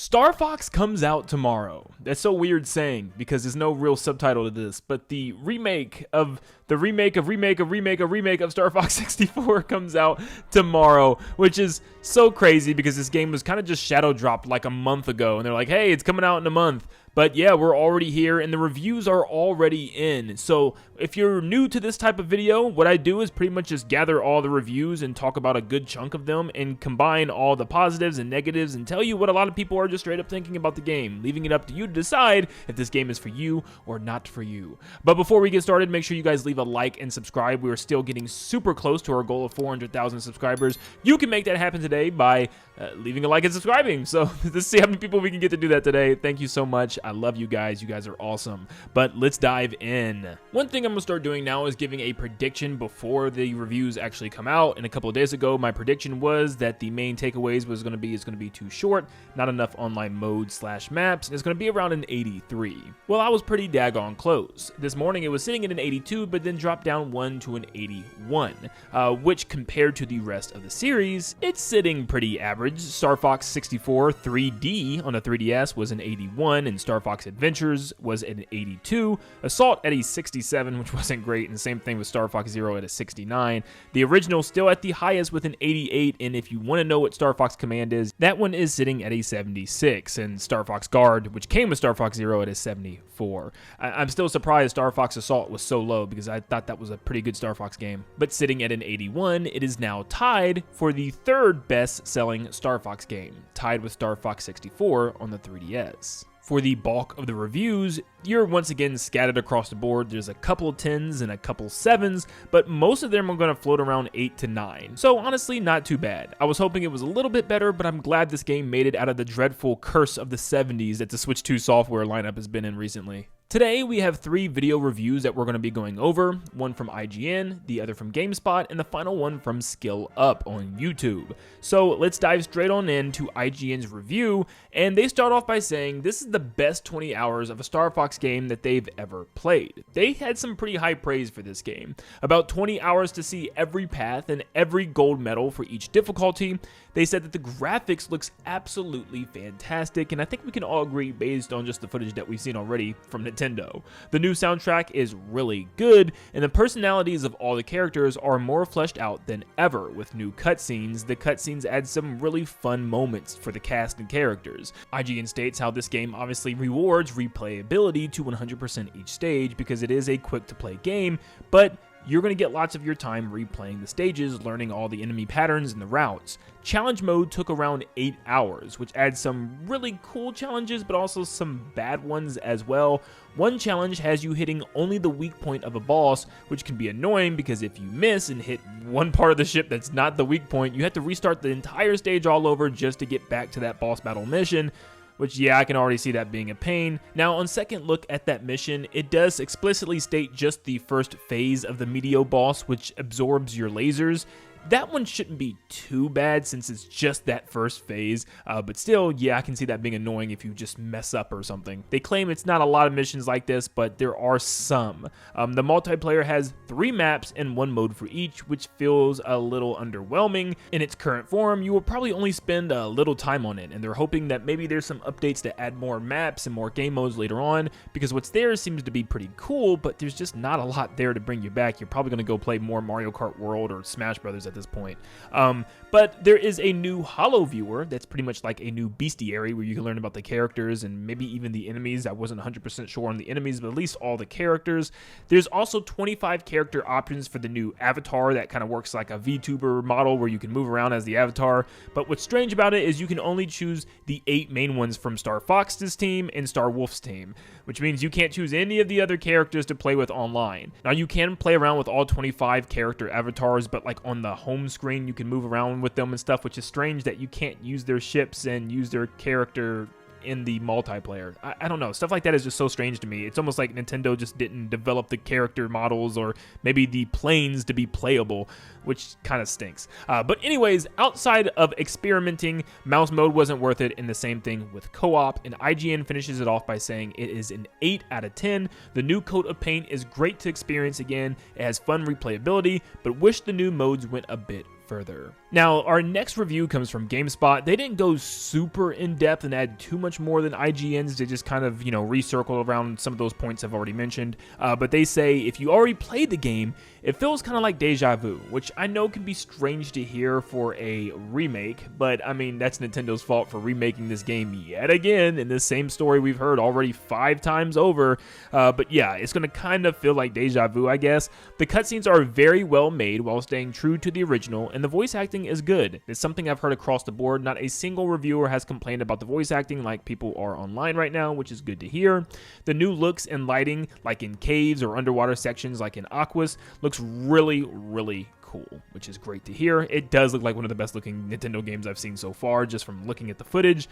Star Fox comes out tomorrow. That's so weird saying because there's no real subtitle to this, but the remake of Star Fox 64 comes out tomorrow, which is so crazy because this game was kind of just shadow dropped like a month ago, and they're like, hey, it's coming out in a month. But yeah, we're already here and the reviews are already in. So if you're new to this type of video, what I do is pretty much just gather all the reviews and talk about a good chunk of them and combine all the positives and negatives and tell you what a lot of people are just straight up thinking about the game, leaving it up to you to decide if this game is for you or not for you. But before we get started, make sure you guys leave a like and subscribe. We are still getting super close to our goal of 400,000 subscribers. You can make that happen today by leaving a like and subscribing. So let's see how many people we can get to do that today. Thank you so much. I love you guys. You guys are awesome. But let's dive in. One thing I'm gonna start doing now is giving a prediction before the reviews actually come out. And a couple of days ago, my prediction was that the main takeaways was gonna be it's gonna be too short, not enough online modes / maps, and it's gonna be around an 83. Well, I was pretty daggone close. This morning it was sitting at an 82, but then dropped down 1 to an 81, which compared to the rest of the series, it's sitting pretty average. Star Fox 64 3D on a 3DS was an 81, and Star Fox Adventures was an 82, Assault at a 67, which wasn't great, and same thing with Star Fox Zero at a 69. The original still at the highest with an 88, and if you want to know what Star Fox Command is, that one is sitting at a 76, and Star Fox Guard, which came with Star Fox Zero, at a 74. I'm still surprised Star Fox Assault was so low because I thought that was a pretty good Star Fox game. But sitting at an 81, it is now tied for the third best-selling Star Fox game, tied with Star Fox 64 on the 3DS. For the bulk of the reviews, you're once again scattered across the board. There's a couple 10s and a couple 7s, but most of them are going to float around 8 to 9. So honestly, not too bad. I was hoping it was a little bit better, but I'm glad this game made it out of the dreadful curse of the 70s that the Switch 2 software lineup has been in recently. Today, we have 3 video reviews that we're going to be going over, one from IGN, the other from GameSpot, and the final one from Skill Up on YouTube. So let's dive straight on into IGN's review, and they start off by saying this is the best 20 hours of a Star Fox game that they've ever played. They had some pretty high praise for this game. About 20 hours to see every path and every gold medal for each difficulty. They said that the graphics looks absolutely fantastic, and I think we can all agree based on just the footage that we've seen already from Nintendo. The new soundtrack is really good, and the personalities of all the characters are more fleshed out than ever. With new cutscenes, the cutscenes add some really fun moments for the cast and characters. IGN states how this game obviously rewards replayability to 100% each stage because it is a quick-to-play game, but you're going to get lots of your time replaying the stages, learning all the enemy patterns and the routes. Challenge mode took around 8 hours, which adds some really cool challenges, but also some bad ones as well. One challenge has you hitting only the weak point of a boss, which can be annoying because if you miss and hit one part of the ship that's not the weak point, you have to restart the entire stage all over just to get back to that boss battle mission. Which, yeah, I can already see that being a pain. Now, on second look at that mission, it does explicitly state just the first phase of the Meteo boss, which absorbs your lasers. That one shouldn't be too bad since it's just that first phase, but still, yeah, I can see that being annoying if you just mess up or something. They claim it's not a lot of missions like this, but there are some. The multiplayer has 3 maps and 1 mode for each, which feels a little underwhelming. In its current form, you will probably only spend a little time on it, and they're hoping that maybe there's some updates to add more maps and more game modes later on, because what's there seems to be pretty cool, but there's just not a lot there to bring you back. You're probably going to go play more Mario Kart World or Smash Brothers at this point. But there is a new holo viewer that's pretty much like a new bestiary where you can learn about the characters and maybe even the enemies. I wasn't 100% sure on the enemies, but at least all the characters. There's also 25 character options for the new avatar that kind of works like a VTuber model where you can move around as the avatar. But what's strange about it is you can only choose the 8 main ones from Star Fox's team and Star Wolf's team, which means you can't choose any of the other characters to play with online. Now, you can play around with all 25 character avatars, but like on the home screen, you can move around with them and stuff, which is strange that you can't use their ships and use their character in the multiplayer. I don't know. Stuff like that is just so strange to me. It's almost like Nintendo just didn't develop the character models or maybe the planes to be playable, which kind of stinks. But anyways, outside of experimenting, mouse mode wasn't worth it, and the same thing with co-op, and IGN finishes it off by saying it is an 8 out of 10. The new coat of paint is great to experience again. It has fun replayability, but wish the new modes went a bit further. Now, our next review comes from GameSpot. They didn't go super in-depth and add too much more than IGN's. They just kind of, recircle around some of those points I've already mentioned. But they say, if you already played the game, it feels kind of like deja vu, which I know can be strange to hear for a remake, but I mean, that's Nintendo's fault for remaking this game yet again in this same story we've heard already 5 times over. But yeah, it's going to kind of feel like deja vu, I guess. The cutscenes are very well made while staying true to the original, and the voice acting is good. It's something I've heard across the board. Not a single reviewer has complained about the voice acting like people are online right now, which is good to hear. The new looks and lighting, like in caves or underwater sections like in Aquas, looks really, really cool, which is great to hear. It does look like one of the best looking Nintendo games I've seen so far, just from looking at the footage.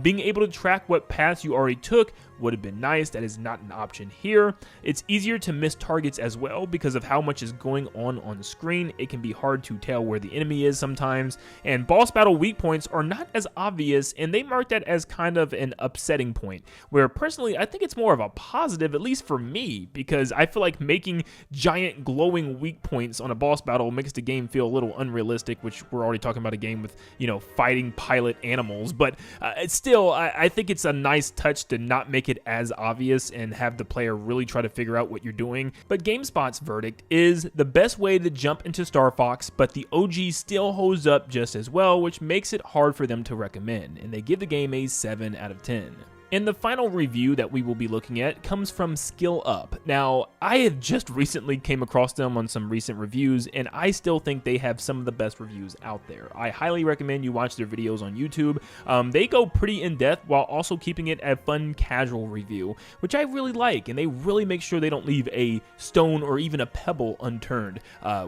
Being able to track what paths you already took would have been nice. That is not an option here. It's easier to miss targets as well because of how much is going on the screen. It can be hard to tell where the enemy is sometimes, and boss battle weak points are not as obvious, and they mark that as kind of an upsetting point, where personally I think it's more of a positive, at least for me, because I feel like making giant glowing weak points on a boss battle makes the game feel a little unrealistic, which we're already talking about a game with, fighting pilot animals, but it's still, I think it's a nice touch to not make it as obvious and have the player really try to figure out what you're doing. But GameSpot's verdict is the best way to jump into Star Fox, but the OG still holds up just as well, which makes it hard for them to recommend, and they give the game a 7 out of 10. And the final review that we will be looking at comes from Skill Up. Now, I have just recently came across them on some recent reviews, and I still think they have some of the best reviews out there. I highly recommend you watch their videos on YouTube. They go pretty in-depth while also keeping it a fun, casual review, which I really like, and they really make sure they don't leave a stone or even a pebble unturned,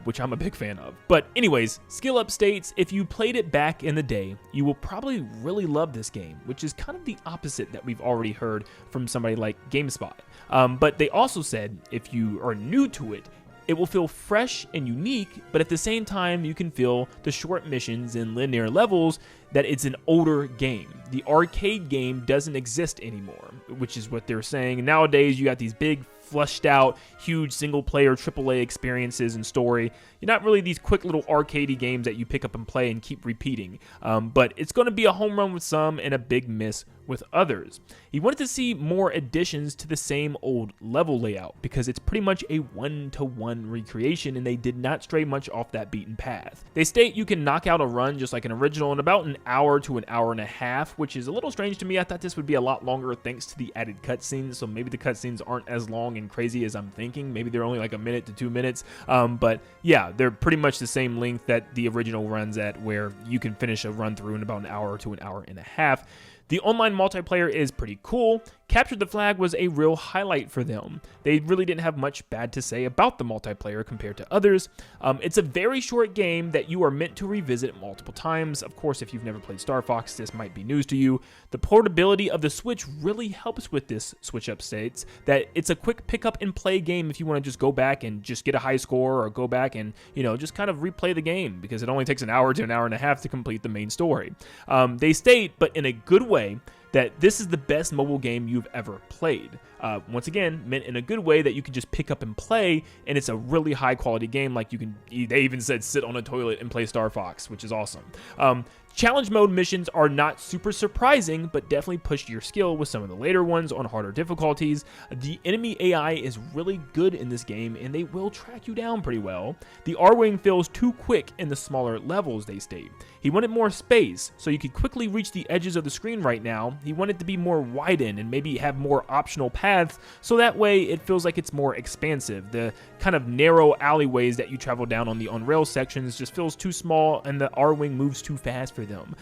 which I'm a big fan of. But anyways, Skill Up states, if you played it back in the day, you will probably really love this game, which is kind of the opposite that we've already heard from somebody like GameSpot. But they also said if you are new to it, it will feel fresh and unique, but at the same time, you can feel the short missions and linear levels that it's an older game. The arcade game doesn't exist anymore, which is what they're saying. Nowadays, you got these big, fleshed out, huge single-player AAA experiences and story. You're not really these quick little arcadey games that you pick up and play and keep repeating. But it's going to be a home run with some and a big miss with others. He wanted to see more additions to the same old level layout because it's pretty much a one-to-one recreation, and they did not stray much off that beaten path. They state you can knock out a run just like an original in about an hour to an hour and a half, which is a little strange to me. I thought this would be a lot longer thanks to the added cutscenes, so maybe the cutscenes aren't as long and crazy as I'm thinking. Maybe they're only like a minute to 2 minutes. But yeah, they're pretty much the same length that the original runs at, where you can finish a run through in about an hour to an hour and a half. The online multiplayer is pretty cool. Capture the Flag was a real highlight for them. They really didn't have much bad to say about the multiplayer compared to others. It's a very short game that you are meant to revisit multiple times. Of course, if you've never played Star Fox, this might be news to you. The portability of the Switch really helps with this. Switch Up states that it's a quick pick up and play game if you want to just go back and just get a high score, or go back and, just kind of replay the game, because it only takes an hour to an hour and a half to complete the main story. They state, but in a good way, that this is the best mobile game you've ever played. Once again, meant in a good way that you can just pick up and play, and it's a really high quality game. Like they even said sit on a toilet and play Star Fox, which is awesome. Challenge mode missions are not super surprising, but definitely push your skill with some of the later ones on harder difficulties. The enemy AI is really good in this game, and they will track you down pretty well. The R-Wing feels too quick in the smaller levels, they state. He wanted more space, so you could quickly reach the edges of the screen right now. He wanted to be more widened and maybe have more optional paths, so that way it feels like it's more expansive. The kind of narrow alleyways that you travel down on the on-rail sections just feels too small, and the R-Wing moves too fast for them.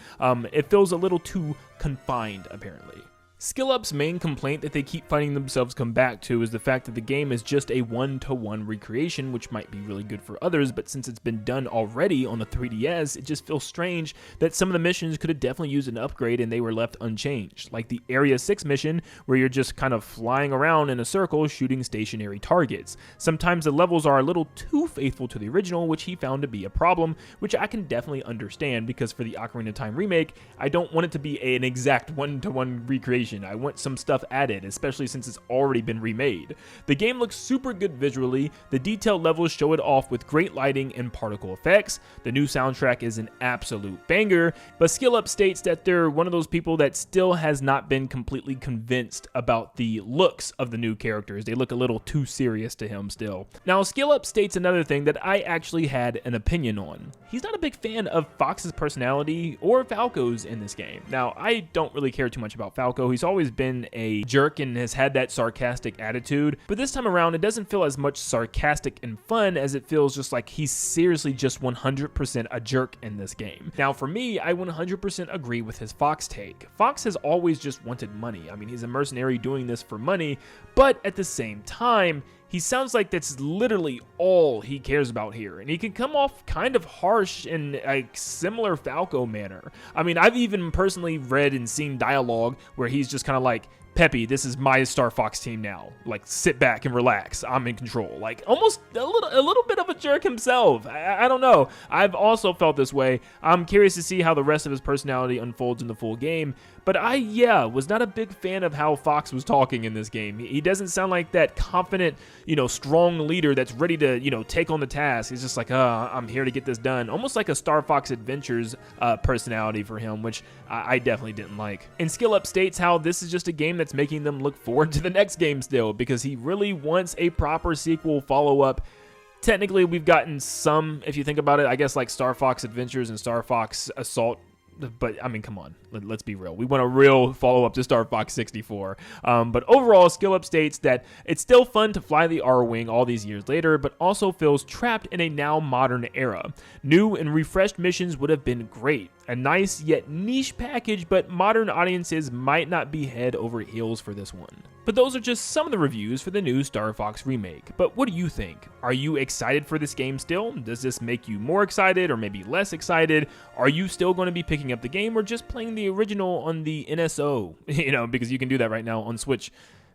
It feels a little too confined, apparently. Skill Up's main complaint that they keep finding themselves come back to is the fact that the game is just a one-to-one recreation, which might be really good for others, but since it's been done already on the 3DS, it just feels strange that some of the missions could have definitely used an upgrade and they were left unchanged. Like the Area 6 mission, where you're just kind of flying around in a circle shooting stationary targets. Sometimes the levels are a little too faithful to the original, which he found to be a problem, which I can definitely understand, because for the Ocarina of Time remake, I don't want it to be an exact one-to-one recreation information. I want some stuff added, especially since it's already been remade. The game looks super good visually. The detailed levels show it off with great lighting and particle effects. The new soundtrack is an absolute banger, but SkillUp states that they're one of those people that still has not been completely convinced about the looks of the new characters. They look a little too serious to him still. Now, SkillUp states another thing that I actually had an opinion on. He's not a big fan of Fox's personality or Falco's in this game. Now, I don't really care too much about Falco. He's always been a jerk and has had that sarcastic attitude, but this time around, it doesn't feel as much sarcastic and fun as it feels just like he's seriously just 100% a jerk in this game. Now, for me, I 100% agree with his Fox take. Fox has always just wanted money. I mean, he's a mercenary doing this for money, but at the same time, he sounds like that's literally all he cares about here, and he can come off kind of harsh in a similar Falco manner. I mean, I've even personally read and seen dialogue where he's just kind of like, Peppy, this is my Star Fox team now. Like, sit back and relax. I'm in control. Like, almost a little bit of a jerk himself. I don't know. I've also felt this way. I'm curious to see how the rest of his personality unfolds in the full game. But I was not a big fan of how Fox was talking in this game. He doesn't sound like that confident, strong leader that's ready to, take on the task. He's just like, I'm here to get this done. Almost like a Star Fox Adventures personality for him, which I definitely didn't like. And SkillUp states how this is just a game that's making them look forward to the next game still, because he really wants a proper sequel follow-up. Technically, we've gotten some, if you think about it, I guess like Star Fox Adventures and Star Fox Assault. But, I mean, come on. Let's be real. We want a real follow-up to Star Fox 64. But overall, SkillUp states that it's still fun to fly the R-Wing all these years later, but also feels trapped in a now modern era. New and refreshed missions would have been great. A nice yet niche package, but modern audiences might not be head over heels for this one. But those are just some of the reviews for the new Star Fox remake. But what do you think? Are you excited for this game still? Does this make you more excited or maybe less excited? Are you still going to be picking up the game or just playing the original on the NSO? Because you can do that right now on Switch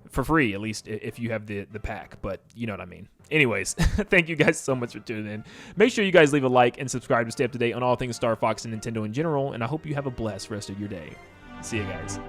for free, at least if you have the pack, but you know what I mean. Anyways, thank you guys so much for tuning in. Make sure you guys leave a like and subscribe to stay up to date on all things Star Fox and Nintendo in general, and I hope you have a blessed rest of your day. See you guys.